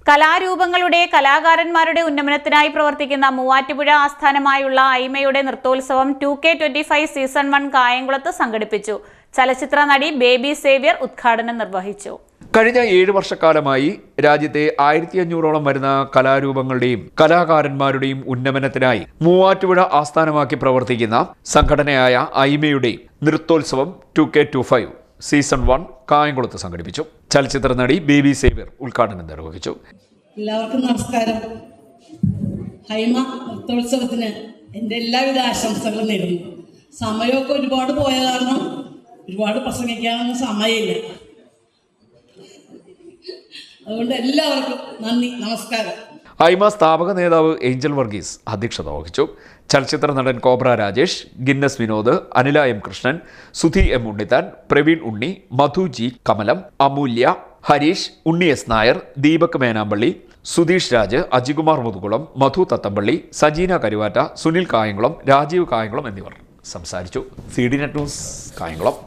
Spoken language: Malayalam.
കലാരൂപങ്ങളുടെ കലാകാരന്മാരുടെ ഉന്നമനത്തിനായി പ്രവർത്തിക്കുന്ന മൂവാറ്റുപുഴ ആസ്ഥാനമായുള്ള ഐമയുടെ നൃത്തോത്സവം 2K25 സീസൺ 1 കായംകുളത്ത് സംഘടിപ്പിച്ചു. ചലച്ചിത്ര നടി ബേബി സേവ്യർ ഉദ്ഘാടനം നിർവഹിച്ചു. കഴിഞ്ഞ 7 വർഷക്കാലമായി രാജ്യത്തെ 1500ഓളം വരുന്ന കലാരൂപങ്ങളുടെയും കലാകാരന്മാരുടെയും ഉന്നമനത്തിനായി മൂവാറ്റുപുഴ ആസ്ഥാനമാക്കി പ്രവർത്തിക്കുന്ന സംഘടനയായ ഐമയുടെ നൃത്തോത്സവം 2K25 സീസൺ 1 കായംകുളത്ത് സംഘടിപ്പിച്ചു. ചലച്ചിത്ര നടി ബേബി സേവ്യർ ഉദ്ഘാടനം നിർവഹിച്ചു. എല്ലാവർക്കും നമസ്കാരം. ഹൈമ നൃത്തോത്സവത്തിന് എൻ്റെ എല്ലാവിധ ആശംസകളും നേരുന്നു. സമയമൊക്കെ ഒരുപാട് പോയ കാരണം ഒരുപാട് പ്രസംഗിക്കാനൊന്നും സമയമില്ല. അതുകൊണ്ട് എല്ലാവർക്കും നന്ദി, നമസ്കാരം. ഹൈമ സ്ഥാപക നേതാവ് ഏഞ്ചൽ വർഗീസ് അധ്യക്ഷത വഹിച്ചു. ചലച്ചിത്ര നടൻ Cobra Rajesh, Guinness Vinod, Anila M Krishnan, Sudhi M Unnithan, Praveen Unni, Madhu G Kamalam, Amulya, Harish, Unni S Nair, Deepak Menampally, Sudheesh Raj, Ajikumar Muthukulam, Madhu Thathampally, Sajeena Karuvatta, Sunil Kayamkulam, Rajeev Kayamkulam എന്നിവർ സംസാരിച്ചു. CD net news Kayamkulam.